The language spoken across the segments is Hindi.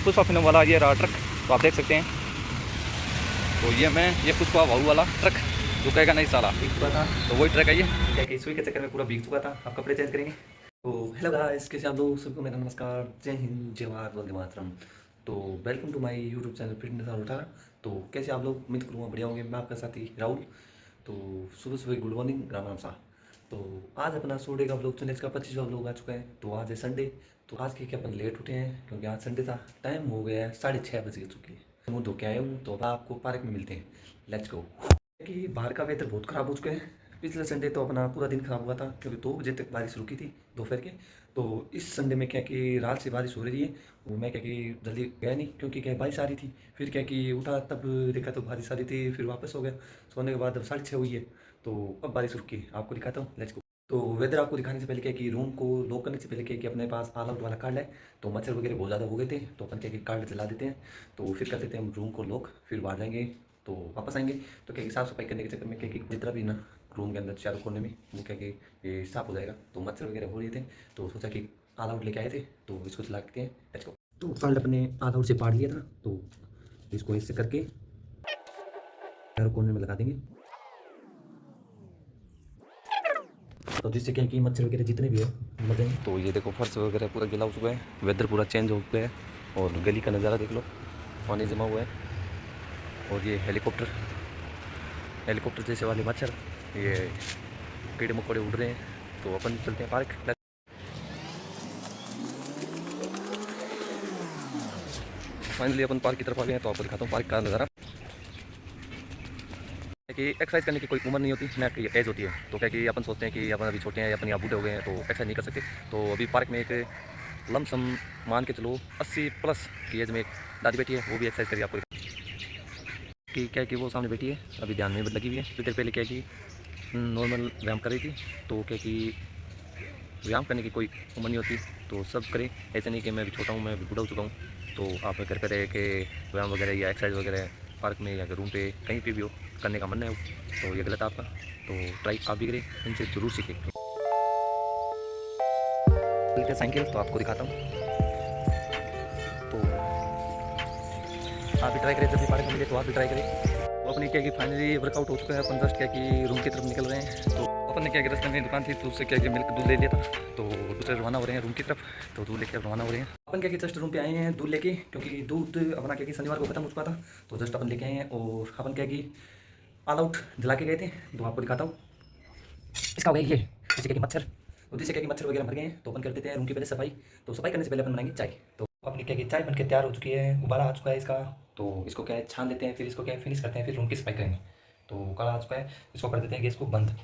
पुष्पा फिल्म वाला ये रहा ट्रक, तो आप देख सकते हैं। तो ये पुष्पा भाऊ वाला ट्रक जो कहेगा नहीं साला भीग चुका था, तो वही ट्रक है ये। क्या कि सुई के चक्कर में पूरा भीग चुका था, आप कपड़े चेंज करेंगे। तो हेलो गाइस, कैसे आप लोग, सबको मेरा नमस्कार, जय हिंद, जय भारत, वंदे मातरम। तो welcome to my YouTube channel fitness और उठा। तो कैसे आप लोग, उम्मीद करूँगा बढ़िया होंगे। मैं आपका साथी राहुल। तो सुबह सुबह गुड मॉर्निंग, राम राम सा। तो आज अपना सोडे का ब्लॉग चैनल का 25वां ब्लॉग आ चुका है। तो आज है संडे। तो आज के अपन लेट उठे हैं क्योंकि आज संडे था। टाइम हो गया है 6:30 बज चुके हैं। मुँह धो के आया हूँ, तो अब आपको पार्क में मिलते हैं। Let's go. कि बाहर का वेदर बहुत ख़राब हो चुका है। पिछले संडे तो अपना पूरा दिन ख़राब हुआ था क्योंकि 2 बजे तक बारिश रुकी थी दोपहर के। तो इस संडे में क्या कि रात से बारिश हो रही है। वो मैं क्या कि जल्दी गया नहीं क्योंकि क्या बारिश आ रही थी। फिर क्या कि उठा तब देखा तो बारिश आ रही थी, फिर वापस हो गया। सोने के बाद अब 6:30 हुई है। तो अब बारिश रुकी है, आपको दिखाता हूँ, लेट्स गो। तो वेदर आपको दिखाने से पहले क्या कि रूम को लॉक करने से पहले क्या कि अपने पास ऑल आउट वाला कार्ड है। तो मच्छर वगैरह बहुत ज़्यादा हो गए थे, तो अपन क्या कि कार्ड जला देते हैं। तो फिर कर देते हैं हम रूम को लॉक, फिर बाहर जाएंगे तो वापस आएंगे। तो क्या कि साफ़ सफाई करने के चक्कर में क्या कि जितना भी ना रूम के अंदर चारों कोने में वो क्या कि ये साफ़ हो जाएगा। तो मच्छर वगैरह हो रहे थे, तो सोचा कि ऑल आउट लेके आए थे, तो इसको चला के लेट्स गो। तो कार्ड अपने ऑल आउट से पाड़ लिया था, तो इसको ऐसे करके चारों कोने में लगा देंगे। तो जिससे क्या है कि मच्छर वगैरह जितने भी है मर जाएंगे। तो ये देखो फर्श वगैरह पूरा गीला हो चुका है, वेदर पूरा चेंज हो चुका है। और गली का नज़ारा देख लो, पानी जमा हुआ है। और ये हेलीकॉप्टर हेलीकॉप्टर जैसे वाले मच्छर, ये कीड़े मकोड़े उड़ रहे हैं। तो अपन चलते हैं पार्क। फाइनली अपन पार्क की तरफ आ गए हैं, तो आपको दिखाता हूँ पार्क का नज़ारा। कि एक्सरसाइज करने की कोई उम्र नहीं होती, ना कि एज होती है। तो क्या कि अपन सोचते हैं कि अपन अभी छोटे हैं, अपन यहाँ बूढ़े हो गए हैं तो एक्सरसाइज नहीं कर सकते। तो अभी पार्क में एक लमसम मान के चलो 80 प्लस की एज में एक दादी बैठी है, वो भी एक्सरसाइज करिए। आपको कि क्या है कि वो सामने बैठी है, अभी ध्यान में लगी हुई है। कुछ देर पहले क्या है कि नॉर्मल व्यायाम कर रही थी। तो क्या कि व्यायाम करने की कोई उम्र नहीं होती, तो सब करें। ऐसे नहीं कि मैं भी छोटा हूँ, मैं भी बूढ़ा हो चुका हूँ। तो आप घर पर रह के व्यायाम वगैरह या एक्सरसाइज वगैरह पार्क में या रूम पे कहीं पे भी हो करने का मन है तो ये गलत है आपका। तो ट्राई आप भी करें, इनसे ज़रूर सीखें। साइकिल तो आपको दिखाता हूँ, तो आप भी ट्राई करें, जब भी पार्क में मिले तो आप भी ट्राई करें। तो अपनी क्या कि फाइनली वर्कआउट हो चुका है। अपन जस्ट क्या कि रूम की तरफ निकल रहे हैं। तो अपन ने क्या कि रास्ते में दुकान थी, तो उससे क्या कि मिल्क दूध ले लिया था। तो दूसरे रवाना हो रहे हैं रूम की तरफ, तो दूध लेकर रवाना हो रहे हैं। अपन क्या कि जस्ट रूम पे आए हैं दूध लेके, क्योंकि दूध अपना क्या कि शनिवार को खत्म हो चुका था। तो जस्ट अपन लेके आए हैं और अपन क्या कि ऑल आउट जला के गए थे। तो आपको दिखाता हूँ, इसका हो गया ये जैसे क्या कि मच्छर, तो जिससे क्या कि मच्छर वगैरह मर गए हैं। तो अपन कर देते हैं रूम की पहले सफाई। तो सफाई करने से पहले अपन बनाएंगे चाय। तो अपनी क्या कि चाय बन के तैयार हो चुकी है, उबाला आ चुका है इसका। तो इसको क्या है छान देते हैं, फिर इसको क्या है फिनिश करते हैं, फिर रूम की सफाई करेंगे। तो काला आ चुका है, इसको कर देते हैं गैस को बंद।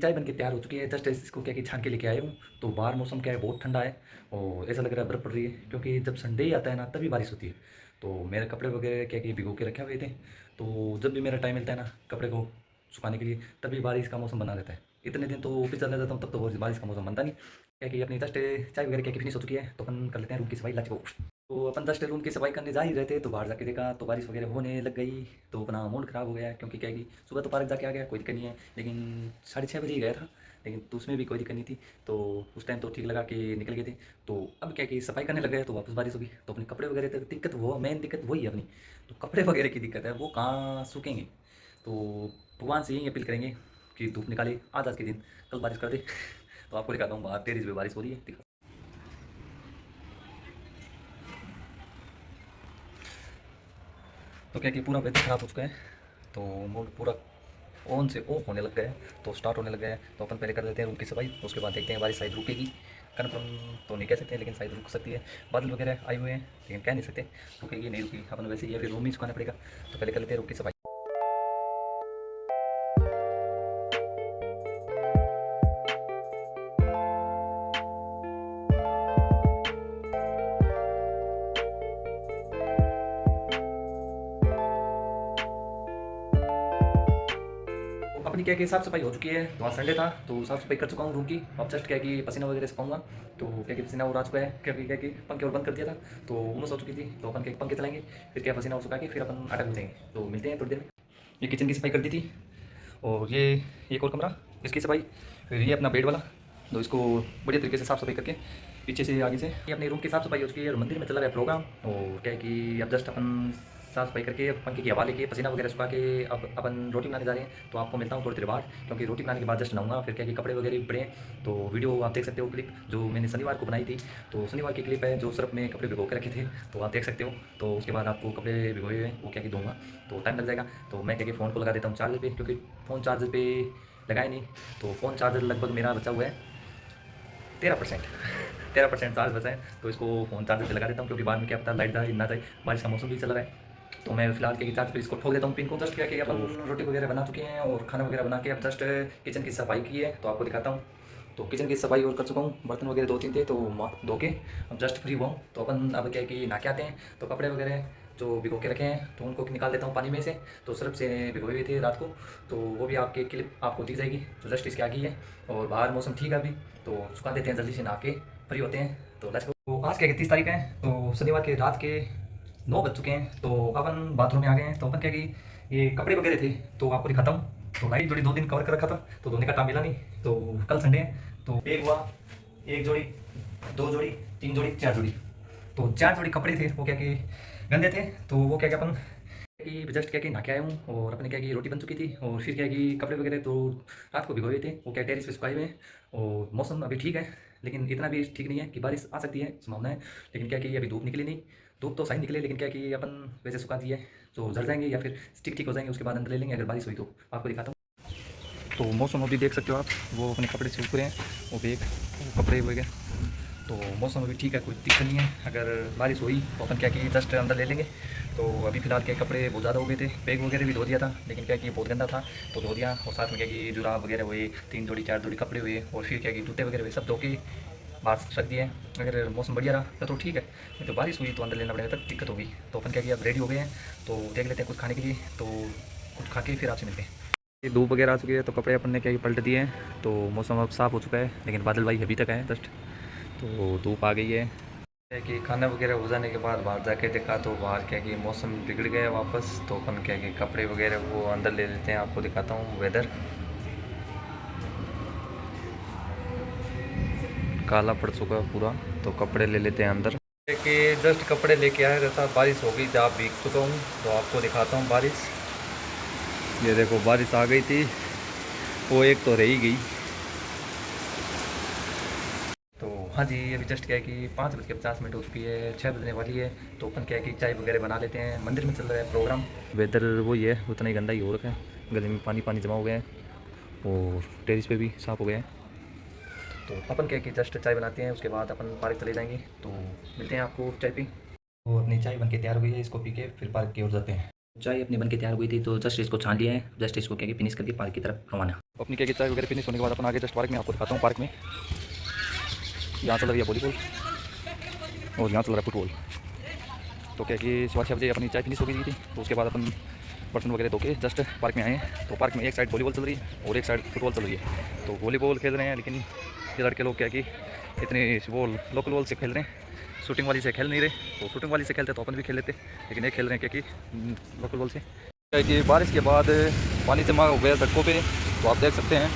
चाय बन के तैयार हो चुकी है, जस्ट इसको क्या कि छान के लेके आए हूँ। तो बाहर मौसम क्या है बहुत ठंडा है और ऐसा लग रहा है बर्फ़ पड़ रही है, क्योंकि जब संडे ही आता है ना तभी बारिश होती है। तो मेरे कपड़े वगैरह क्या कि भिगो के रखे हुए थे। तो जब भी मेरा टाइम मिलता है ना कपड़े को सुखाने के लिए, तभी बारिश का मौसम बना रहता है। इतने दिन तो ऑफिस चला जाता हूँ तब तो बारिश का मौसम बनता नहीं। क्या कि अपनी जस्ट चाय वगैरह क्या कि फिनिश हो चुकी है, तो अपन कर लेते हैं रूम की सफाई। लाच को तो अपन जस्ट रूम की सफाई करने जा ही रहे थे, तो बाहर जाके देखा तो बारिश वगैरह होने लग गई। तो अपना मूड ख़राब हो गया, क्योंकि क्या है कि सुबह तो पार्क जाके आ गया, कोई दिक्कत नहीं है। लेकिन 6:30 बजे ही गया था, लेकिन तो उसमें भी कोई दिक्कत नहीं थी। तो उस टाइम तो ठीक लगा कि निकल गए थे। तो अब क्या कि सफाई करने लग गए तो वापस बारिश होगी। तो अपने कपड़े वगैरह तक दिक्कत, वो मेन दिक्कत वही है अपनी। तो कपड़े वगैरह की दिक्कत है, वो कहाँ सूखेंगे। तो भगवान से यही अपील करेंगे कि धूप निकाले आज के दिन, कल बारिश कर दे। तो आपको दिखाता हूँ, बाहर टेरिस पे बारिश हो रही है, दिखा। तो क्या कि पूरा वेदर खराब हो चुका है, तो मूड पूरा ऑन से ऑफ होने लग गया है, तो स्टार्ट होने लग गया है। तो अपन पहले कर लेते हैं रूम की सफाई, उसके बाद देखते हैं बारिश शायद रुकेगी। कन्फर्म तो नहीं कह सकते हैं, लेकिन शायद रुक सकती है। बादल वगैरह आए हुए हैं, लेकिन कह नहीं सकते रुकेगी नहीं रुकेगी। अपन वैसे ही है, फिर रूम ही सुखाना पड़ेगा। तो पहले कर लेते हैं रूम की सफाई। अपनी क्या कि साफ़ सफाई हो चुकी है, तो आज संडे था तो साफ़ सफाई कर चुका हूँ रूम की। अब जस्ट क्या कि पसीना वगैरह सुखाऊंगा। तो क्या कि पसीना और आ चुका है, क्योंकि क्या कि पंखे और बंद कर दिया था, तो उमस हो चुकी थी। तो अपन के पंखे चलाएंगे, फिर क्या पसीना और सुखा के फिर अपन आटा मिल जाएंगे। तो मिलते हैं थोड़ी देर में। ये किचन की सफाई कर दी थी, और ये एक और कमरा इसकी सफाई, फिर ये अपना बेड वाला, तो इसको बढ़िया तरीके से साफ़ सफाई करके पीछे से आगे से ये अपने रूम की साफ़ सफाई हो चुकी है और मंदिर में चला रहा है प्रोग्राम। और क्या है कि अब जस्ट अपन साफ़ सफाई करके पंखे की हवा लेके पसीना वगैरह सुखा के अब अपन रोटी बनाने जा रहे हैं। तो आपको मिलता हूँ थोड़ी देर बाद, क्योंकि रोटी बनाने के बाद जस्ट नहाऊंगा, फिर क्या कि कपड़े वगैरह भी पड़े हैं। तो वीडियो आप देख सकते हो, क्लिप जो मैंने शनिवार को बनाई थी। तो शनिवार की क्लिप है जो सर्फ में कपड़े भिगो के रखे थे, तो आप देख सकते हो। तो उसके बाद आपको कपड़े भिगोए हुए वो क्या कि दूंगा, तो टाइम लग जाएगा। तो मैं क्या कि फ़ोन को लगा देता हूँ चार्जर पे, क्योंकि फ़ोन चार्जर पे लगाया नहीं। तो फ़ोन चार्जर लगभग मेरा बचा हुआ है 13%। 13% चार्ज बचा है, तो इसको फ़ोन चार्जर पे लगा देता हूँ, क्योंकि बाद में क्या पता लाइट जाए ना जाए, बारिश का मौसम भी चल रहा है। तो मैं फिलहाल के चार्ज पे इसको ठोक देता हूँ पिन को। जस्ट क्या कि अपन रोटी वगैरह बना चुके हैं और खाना वगैरह बना के अब जस्ट किचन की सफाई की है, तो आपको दिखाता हूँ। तो किचन की सफाई और कर चुका हूँ, बर्तन वगैरह 2-3 थे, तो धो के अब जस्ट फ्री हुआ हूँ। तो अपन अब क्या है कि नहा के आते हैं, तो कपड़े वगैरह जो भिगो के रखे हैं तो उनको निकाल देता हूँ पानी में से। तो सर्फ से भिगोए हुए थे रात को, तो वो भी आपके क्लिप आपको दी जाएगी। तो जस्ट इसके आगे ही है और बाहर मौसम ठीक है अभी, तो सुखा देते हैं जल्दी से, नहा के फ्री होते हैं। तो लेट्स गो। तो आज क्या 30 तारीख है, तो शनिवार के रात के 9 बज चुके हैं। तो अपन बाथरूम में आ गए हैं। तो अपन क्या कि ये कपड़े वगैरह थे, तो आपको दिखाता हूँ। तो नाइट जोड़ी 2 दिन कवर कर रखा था, तो धोने का टाइम मिला नहीं। तो कल संडे है, तो एक हुआ, एक जोड़ी, 2 जोड़ी, 3 जोड़ी, 4 जोड़ी। तो 4 जोड़ी कपड़े थे वो क्या कि गंदे थे। तो वो क्या कि अपन कि जस्ट क्या कि नहा के आया हूँ, और अपने क्या कि रोटी बन चुकी थी, और फिर क्या कि कपड़े वगैरह तो रात को भिगोए थे वो क्या टेरिस पे सुखाए हुए हैं। और मौसम अभी ठीक है, लेकिन इतना भी ठीक नहीं है कि बारिश आ सकती है, संभावना है। लेकिन क्या कि अभी धूप निकली नहीं, धूप तो सही निकले, लेकिन क्या कि अपन वैसे सुखा दिए तो झड़ जाएंगे या फिर स्टिक ठीक हो जाएंगे, उसके बाद अंदर ले लेंगे अगर बारिश हुई तो। आपको दिखाता हूँ। तो मौसम अभी देख सकते हो आप, वो अपने कपड़े सूख रहे हैं, वो बैग कपड़े वगैरह। तो मौसम अभी ठीक है, कोई दिक्कत नहीं है। अगर बारिश हुई तो अपन क्या कि जस्ट अंदर ले लेंगे। तो अभी फ़िलहाल के कपड़े बहुत ज़्यादा हो गए थे, बैग वगैरह भी धो दिया था, लेकिन क्या कि बहुत गंदा था तो धो दिया। और साथ में क्या कि जुराब वगैरह हुए, 3 जोड़ी 4 जोड़ी कपड़े हुए, और फिर क्या कि जूते वगैरह हुए, सब धो के बाहर रख दिए। अगर मौसम बढ़िया रहा तो ठीक है, नहीं तो बारिश हुई तो अंदर लेना पड़ेगा, तब दिक्कत होगी। तो अपन क्या कि अब रेडी हो गए हैं, तो देख लेते हैं कुछ खाने के लिए। तो कुछ खा के फिर आपसे मिलते हैं। ये धूप वगैरह आ चुकी है, तो कपड़े अपन ने क्या कि पलट दिए हैं। तो मौसम अब साफ़ हो चुका है, लेकिन बादल भाई अभी तक है जस्ट, तो धूप आ गई है। कि खाना वगैरह हो जाने के बाद बाहर जाके देखा, तो बाहर क्या कि मौसम बिगड़ गया वापस। तो अपन क्या कि कपड़े वगैरह वो अंदर ले लेते हैं, आपको दिखाता हूँ वेदर। काला पड़ चुका है पूरा, तो कपड़े ले लेते हैं अंदर। कि जस्ट कपड़े लेके आया रहता, बारिश हो गई, जहाँ भीग चुका हूँ। तो आपको दिखाता हूँ बारिश। ये देखो बारिश आ गई थी, वो एक तो रही गई। तो हाँ जी, अभी जस्ट क्या है कि 5:50 हो चुकी है, 6 बजने वाली है। तो अपन क्या है कि चाय वगैरह बना लेते हैं, मंदिर में चल रहा है प्रोग्राम। वेदर वही है, उतना ही गंदा ही हो रखा है, गले में पानी पानी जमा हो गया है, और टेरिस पे भी साफ़ हो गया है। तो अपन क्या है कि जस्ट चाय बनाते हैं, उसके बाद अपन पार्क चले जाएंगे। तो मिलते हैं आपको चाय पे। तो अपनी चाय बन के तैयार हो गई है, इसको पी के फिर पार्क की ओर जाते हैं। चाय अपनी बन के तैयार हुई थी, तो जस्ट इसको छान लिया है, जस्ट इसको क्या कि फिनिश करके पार्क की तरफ रवाना। अपनी क्या कि चाय वगैरह फिनिश होने के बाद अपन आगे जस्ट पार्क में, आपको दिखाता हूँ। पार्क में यहाँ चल रही है वॉलीबॉल, और यहाँ चल रहा है फुटबॉल। तो क्या कि सुबह 6 बजे अपनी चाय फिनिश हो गई थी, तो उसके बाद अपन बर्तन वगैरह धो के जस्ट पार्क में आए हैं। तो पार्क में एक साइड वॉलीबॉल चल रही है और एक साइड फुटबॉल चल रही है। तो वॉलीबॉल खेल रहे हैं, लेकिन ये लड़के लोग क्या कि इतनी बॉल लोकल बॉल से खेल रहे हैं, शूटिंग वाली से खेल नहीं रहे। तो शूटिंग वाली से खेलते तो अपन भी खेल लेते, लेकिन ये खेल रहे हैं क्या कि लोकल बॉल से। क्या कि बारिश के बाद पानी जमा हो गया सड़कों पर, तो आप देख सकते हैं।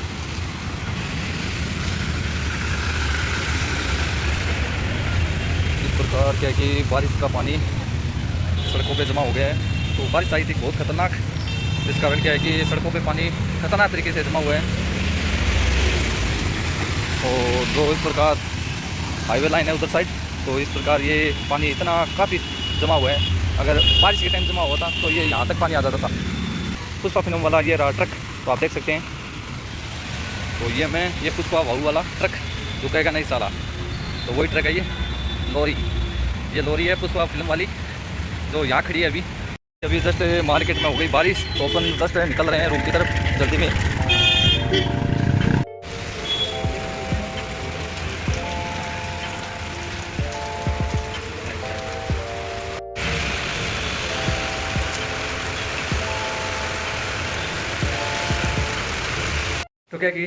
इस प्रकार क्या कि बारिश का पानी सड़कों पे जमा हो गया है। तो बारिश आई थी बहुत खतरनाक, जिस कारण क्या है कि सड़कों पे पानी खतरनाक तरीके से जमा हुआ है। और जो इस प्रकार हाईवे लाइन है उधर साइड, तो इस प्रकार ये पानी इतना काफ़ी जमा हुआ है। अगर बारिश के टाइम जमा हुआ था तो ये यहाँ तक पानी आ जाता था। पुष्पा फिल्म वाला ये रहा ट्रक, तो आप देख सकते हैं। तो ये पुष्पा भाऊ वाला ट्रक जो कहेगा नहीं साला, तो वही ट्रक है ये लॉरी। ये लॉरी है पुष्पा फिल्म वाली, जो यहाँ खड़ी है अभी जस्ट मार्केट में हो गई बारिश, तो अपन जस्ट निकल रहे हैं रूम की तरफ जल्दी में। तो क्या कि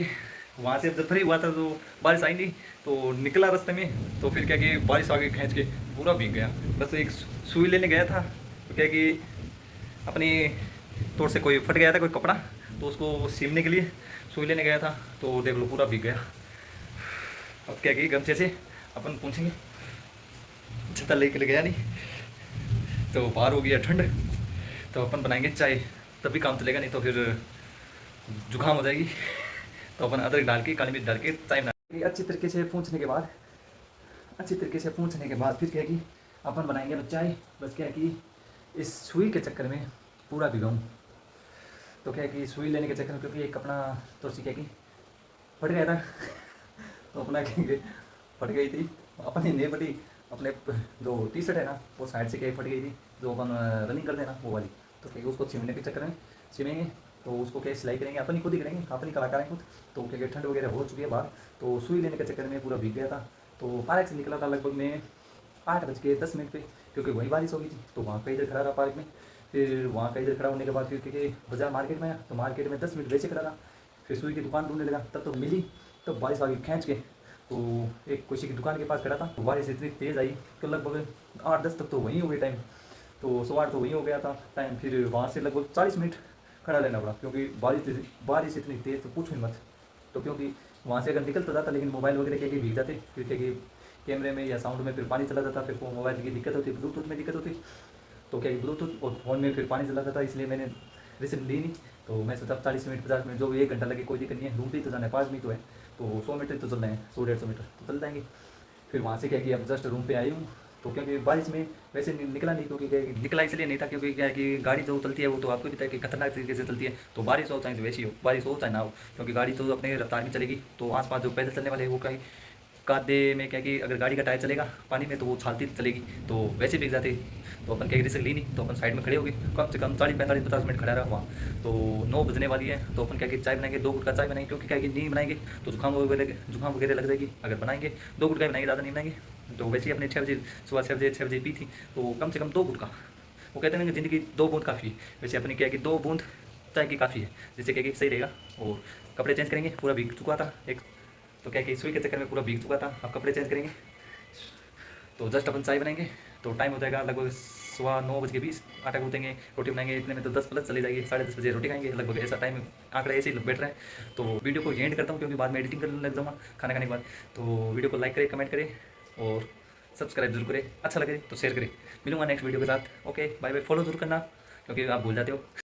वहाँ से जब फ्री हुआ था तो बारिश आई नहीं, तो निकला रास्ते में, तो फिर क्या कि बारिश आगे खींच के पूरा भीग गया। बस एक सुई लेने गया था, तो क्या कि अपनी तोड़ से कोई फट गया था कोई कपड़ा, तो उसको सिलने के लिए सुई लेने गया था, तो देख लो पूरा भीग गया। अब क्या कि गमछे से अपन पूछेंगे, छता लेके गया नहीं, तो बाहर हो गया ठंड, तो अपन बनाएंगे चाय, तभी काम चलेगा, नहीं तो फिर जुकाम हो जाएगी। तो अपन अदरक डाल के, काली मिर्च डाल के चाय बना, अच्छी तरीके से पूछने के बाद, फिर क्या है कि अपन बनाएंगे अब चाय। बस क्या है कि इस सुई के चक्कर में पूरा भिगाऊँ, तो क्या है कि सुई लेने के चक्कर में, क्योंकि एक अपना तो क्या कि फट गया था तो अपना क्या फट गई थी, अपनी नहीं फटी, अपने जो टी शर्ट है ना वो साइड से क्या फट गई थी, जो अपन रनिंग करते हैं ना वो वाली। तो क्या उसको सिमने के चक्कर में सिमेंगे, तो उसको क्या सिलाई करेंगे, अपन ही खुद ही करेंगे, अपनी कलाकार हैं खुद। तो क्या ठंड वगैरह हो चुकी है बाहर, तो सुई लेने के चक्कर में पूरा भीग गया था। तो पार्क से निकला था लगभग मैं 8:10 पे, क्योंकि वहीं बारिश हो गई थी। तो वहाँ का इधर खड़ा रहा पार्क में, फिर वहाँ का इधर खड़ा होने के बाद फिर क्योंकि बाजार मार्केट में आया, तो मार्केट में 10 मिनट वैसे खड़ा रहा, फिर सुई की दुकान ढूंढने लगा, तब तो मिली, तब बारिश आ गई खींच के। तो एक किसी की दुकान के पास खड़ा था, तो बारिश इतनी तेज़ आई तो लगभग 8-10 तक तो वहीं हो गए टाइम, तो 8:15 तो वहीं हो गया था टाइम। फिर वहाँ से लगभग 40 मिनट खड़ा रहना पड़ा, क्योंकि बारिश इतनी तेज़ तो पूछो ही मत। तो क्योंकि वहाँ से अगर निकल तो जाता, लेकिन मोबाइल वगैरह क्या भीग जाते, फिर क्या कि कैमरे में या साउंड में फिर पानी चला जाता, फिर वो मोबाइल की दिक्कत होती, ब्लूटूथ में दिक्कत होती। तो क्या ब्लूटूथ और फ़ोन में फिर पानी चला जाता, इसलिए मैंने रिसिप्ट ली नहीं। तो मैं सोचा 40 मिनट 50 मिनट जो भी 1 घंटा लगे कोई दिक्कत नहीं है, ढूंढते ही तो जाना है, 5 मिनट तो है, तो 100 मीटर तो चलना है, 100-150 मीटर तो चल जाएंगे। फिर वहाँ से क्या कि अब जस्ट रूम पे आई हूँ। तो क्योंकि बारिश में वैसे निकला नहीं, क्योंकि क्या है कि निकला इसलिए नहीं था क्योंकि क्या है कि गाड़ी जो चलती है वो तो आपको भी पता है कि खतरनाक तरीके से चलती है। तो बारिश हो चाहे तो वैसी हो, बारिश हो चाहे ना हो, क्योंकि गाड़ी तो अपने रफ्तार में चलेगी। तो आसपास जो पैदल चलने वाले हैं वो कहीं कादे में क्या कि अगर गाड़ी का टायर चलेगा पानी में तो वो छालती चलेगी, तो वैसे भीग जाते। तो अपन क्या रिस्क ली नहीं, तो अपन साइड में खड़े हो गए, कम से कम 40-45-50 मिनट खड़ा रहा वहाँ। तो 9 बजने वाली है, तो अपन क्या कि चाय बनाएंगे, 2 घुट का चाय बनाएंगे, क्योंकि क्या कि नहीं बनाएंगे तो जुकाम वगैरह लग जाएगी। अगर बनाएंगे 2 घुट का बनाएंगे, ज़्यादा नहीं बनाएंगे। तो वैसे ही अपने 6 बजे सुबह 6 बजे पी थी, तो कम से कम 2 घुट का, वो कहते हैं ना कि ज़िंदगी 2 बूंद काफ़ी है, वैसे अपनी क्या कि 2 बूंद चाय की काफ़ी है, जिससे क्या कि सही रहेगा। और कपड़े चेंज करेंगे, पूरा भीग चुका था एक, तो क्या कि सुई के चक्कर में पूरा भीग चुका था, अब कपड़े चेंज करेंगे। तो जस्ट अपन चाय बनाएंगे, तो टाइम हो जाएगा लगभग 9:20, आटा गूँथेंगे, रोटी बनाएंगे, इतने में तो 10 प्लस चली जाएगी, 10:30 बजे रोटी खाएंगे, लगभग ऐसा टाइम आंकड़ा ऐसे ही बैठ रहा है। तो वीडियो को एंड करता हूँ, क्योंकि बाद में एडिटिंग करने लग जाऊँगा खाना खाने के बाद। तो वीडियो को लाइक करें, कमेंट करें और सब्सक्राइब जरूर करें, अच्छा लगे तो शेयर करें। मिलूंगा नेक्स्ट वीडियो के साथ। ओके बाय बाय, फॉलो जरूर करना क्योंकि आप भूल जाते हो।